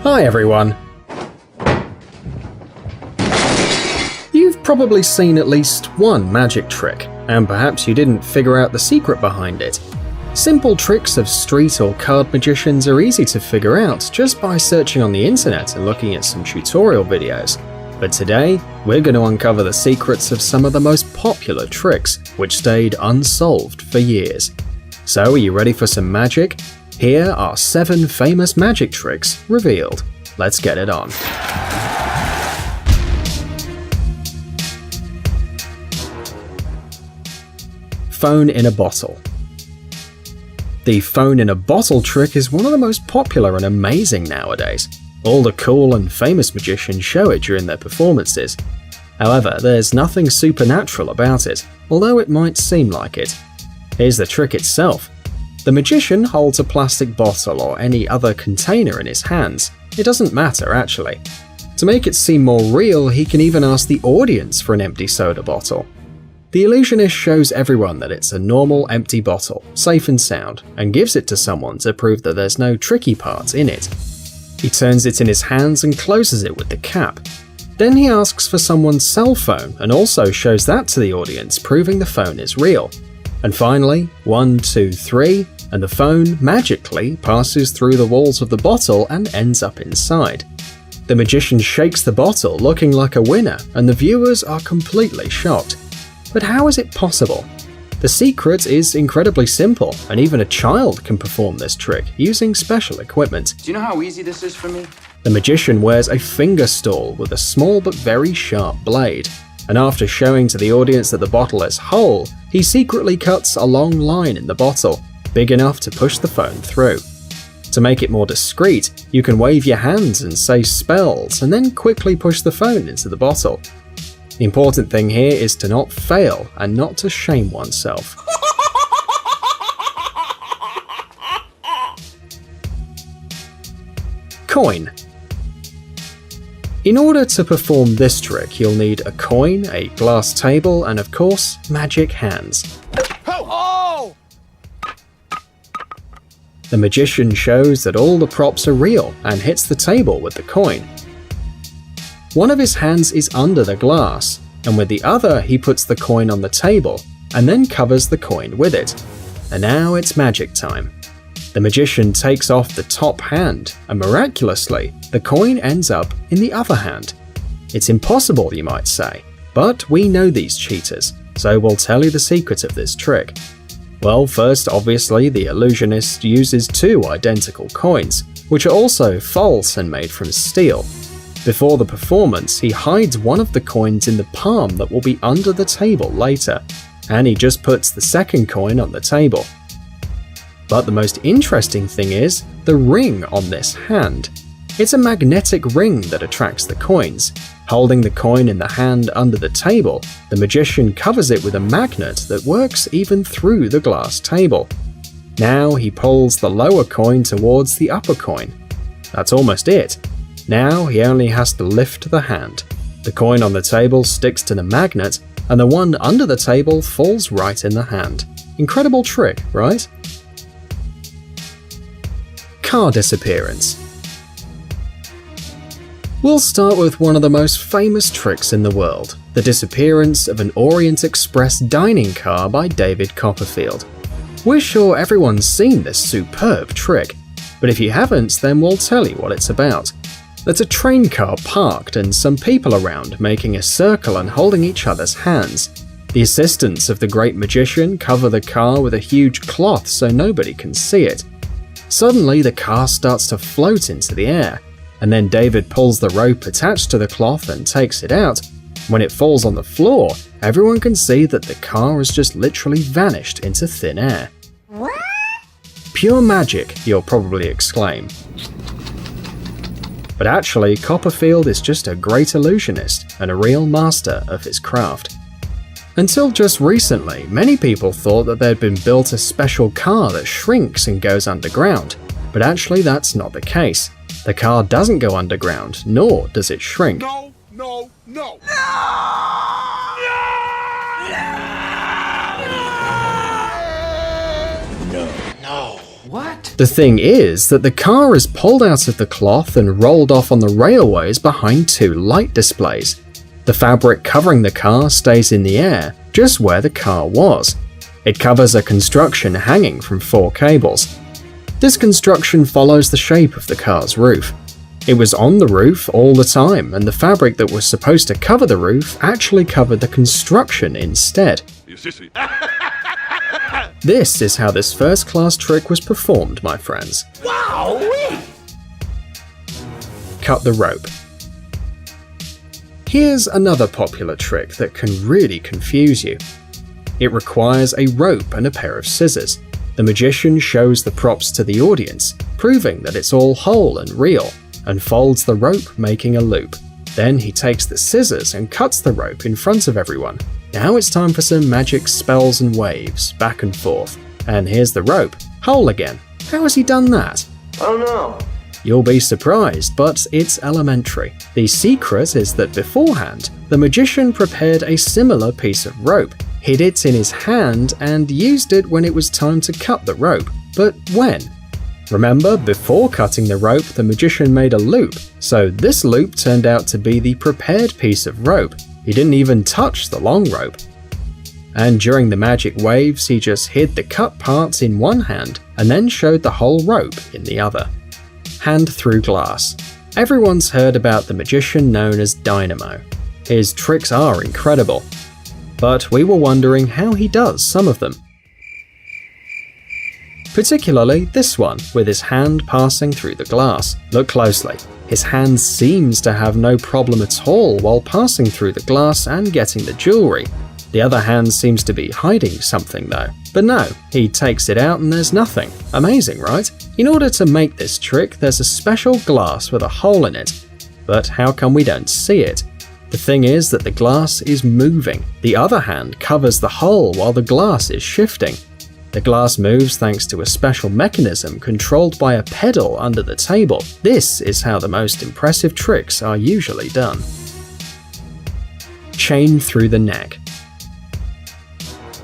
Hi everyone! You've probably seen at least one magic trick, and perhaps you didn't figure out the secret behind it. Simple tricks of street or card magicians are easy to figure out just by searching on the internet and looking at some tutorial videos. But today, we're going to uncover the secrets of some of the most popular tricks, which stayed unsolved for years. So are you ready for some magic? Here are 7 famous magic tricks revealed. Let's get it on. Phone in a bottle. The phone in a bottle trick is one of the most popular and amazing nowadays. All the cool and famous magicians show it during their performances. However, there's nothing supernatural about it, although it might seem like it. Here's the trick itself. The magician holds a plastic bottle or any other container in his hands. It doesn't matter, actually. To make it seem more real, he can even ask the audience for an empty soda bottle. The illusionist shows everyone that it's a normal empty bottle, safe and sound, and gives it to someone to prove that there's no tricky parts in it. He turns it in his hands and closes it with the cap. Then he asks for someone's cell phone and also shows that to the audience, proving the phone is real. And finally, 1, 2, 3, and the phone magically passes through the walls of the bottle and ends up inside. The magician shakes the bottle, looking like a winner, and the viewers are completely shocked. But how is it possible? The secret is incredibly simple, and even a child can perform this trick using special equipment. Do you know how easy this is for me? The magician wears a finger stall with a small but very sharp blade, and after showing to the audience that the bottle is whole, he secretly cuts a long line in the bottle, big enough to push the phone through. To make it more discreet, you can wave your hands and say spells, and then quickly push the phone into the bottle. The important thing here is to not fail and not to shame oneself. Coin. In order to perform this trick, you'll need a coin, a glass table, and of course, magic hands. Oh! The magician shows that all the props are real and hits the table with the coin. One of his hands is under the glass, and with the other he puts the coin on the table and then covers the coin with it. And now it's magic time. The magician takes off the top hand, and miraculously, the coin ends up in the other hand. It's impossible, you might say, but we know these cheaters, so we'll tell you the secret of this trick. Well, first, obviously, the illusionist uses 2 identical coins, which are also false and made from steel. Before the performance, he hides one of the coins in the palm that will be under the table later, and he just puts the second coin on the table. But the most interesting thing is the ring on this hand. It's a magnetic ring that attracts the coins. Holding the coin in the hand under the table, the magician covers it with a magnet that works even through the glass table. Now he pulls the lower coin towards the upper coin. That's almost it. Now he only has to lift the hand. The coin on the table sticks to the magnet, and the one under the table falls right in the hand. Incredible trick, right? Car disappearance. We'll start with one of the most famous tricks in the world, the disappearance of an Orient Express dining car by David Copperfield. We're sure everyone's seen this superb trick, but if you haven't, then we'll tell you what it's about. There's a train car parked and some people around making a circle and holding each other's hands. The assistants of the great magician cover the car with a huge cloth so nobody can see it. Suddenly the car starts to float into the air, and then David pulls the rope attached to the cloth and takes it out. When it falls on the floor, everyone can see that the car has just literally vanished into thin air. What? Pure magic, you'll probably exclaim. But actually, Copperfield is just a great illusionist and a real master of his craft. Until just recently, many people thought that there'd been built a special car that shrinks and goes underground, but actually that's not the case. The car doesn't go underground, nor does it shrink. No! No! No! No. What? The thing is that the car is pulled out of the cloth and rolled off on the railways behind two light displays. The fabric covering the car stays in the air, just where the car was. It covers a construction hanging from 4 cables. This construction follows the shape of the car's roof. It was on the roof all the time, and the fabric that was supposed to cover the roof actually covered the construction instead. This is how this first-class trick was performed, my friends. Wow! Cut the rope. Here's another popular trick that can really confuse you. It requires a rope and a pair of scissors. The magician shows the props to the audience, proving that it's all whole and real, and folds the rope, making a loop. Then he takes the scissors and cuts the rope in front of everyone. Now it's time for some magic spells and waves, back and forth. And here's the rope, whole again. How has he done that? I don't know. You'll be surprised, but it's elementary. The secret is that beforehand, the magician prepared a similar piece of rope, hid it in his hand, and used it when it was time to cut the rope. But when? Remember, before cutting the rope, the magician made a loop, so this loop turned out to be the prepared piece of rope. He didn't even touch the long rope. And during the magic waves, he just hid the cut parts in one hand and then showed the whole rope in the other. Hand through glass. Everyone's heard about the magician known as Dynamo. His tricks are incredible, but we were wondering how he does some of them. Particularly this one, with his hand passing through the glass. Look closely. His hand seems to have no problem at all while passing through the glass and getting the jewelry. The other hand seems to be hiding something though. But no, he takes it out and there's nothing. Amazing, right? In order to make this trick, there's a special glass with a hole in it. But how come we don't see it? The thing is that the glass is moving. The other hand covers the hole while the glass is shifting. The glass moves thanks to a special mechanism controlled by a pedal under the table. This is how the most impressive tricks are usually done. Chain through the neck.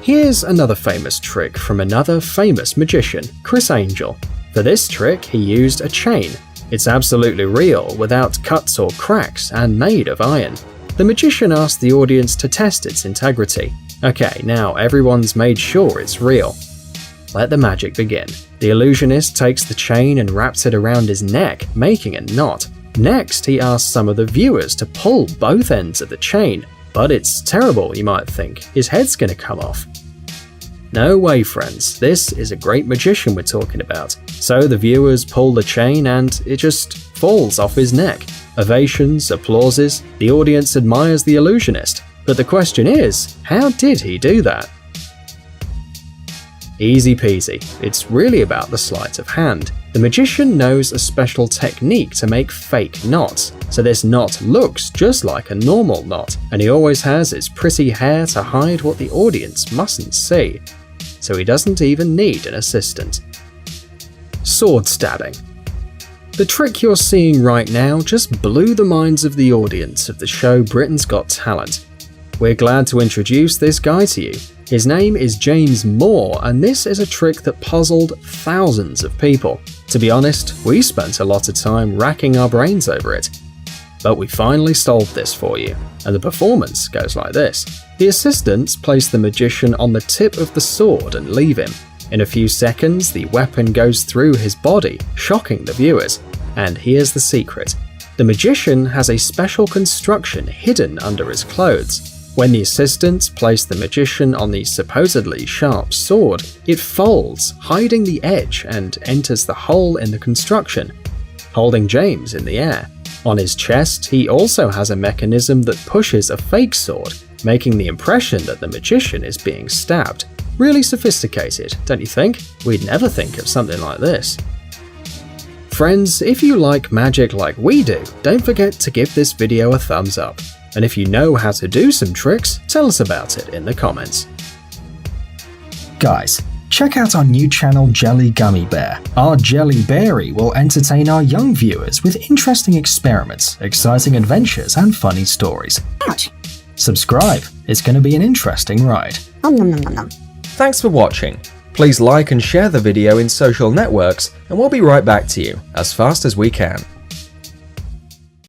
Here's another famous trick from another famous magician, Criss Angel. For this trick, he used a chain. It's absolutely real, without cuts or cracks, and made of iron. The magician asked the audience to test its integrity. Okay, now everyone's made sure it's real. Let the magic begin. The illusionist takes the chain and wraps it around his neck, making a knot. Next, he asks some of the viewers to pull both ends of the chain. But it's terrible, you might think. His head's gonna come off. No way, friends. This is a great magician we're talking about. So the viewers pull the chain and it just falls off his neck. Ovations, applauses, the audience admires the illusionist. But the question is, how did he do that? Easy peasy. It's really about the sleight of hand. The magician knows a special technique to make fake knots, so this knot looks just like a normal knot, and he always has his pretty hair to hide what the audience mustn't see. So he doesn't even need an assistant. Sword stabbing. The trick you're seeing right now just blew the minds of the audience of the show Britain's Got Talent. We're glad to introduce this guy to you. His name is James Moore, and this is a trick that puzzled thousands of people. To be honest, we spent a lot of time racking our brains over it. But we finally solved this for you, and the performance goes like this. The assistants place the magician on the tip of the sword and leave him. In a few seconds, the weapon goes through his body, shocking the viewers. And here's the secret. The magician has a special construction hidden under his clothes. When the assistants place the magician on the supposedly sharp sword, it folds, hiding the edge, and enters the hole in the construction, holding James in the air. On his chest, he also has a mechanism that pushes a fake sword, making the impression that the magician is being stabbed. Really sophisticated, don't you think? We'd never think of something like this. Friends, if you like magic like we do, don't forget to give this video a thumbs up. And if you know how to do some tricks, tell us about it in the comments. Guys, check out our new channel Jelly Gummy Bear. Our Jelly Berry will entertain our young viewers with interesting experiments, exciting adventures, and funny stories. Ouch. Subscribe, it's going to be an interesting ride. Nom nom nom nom nom. Thanks for watching. Please like and share the video in social networks, and we'll be right back to you as fast as we can.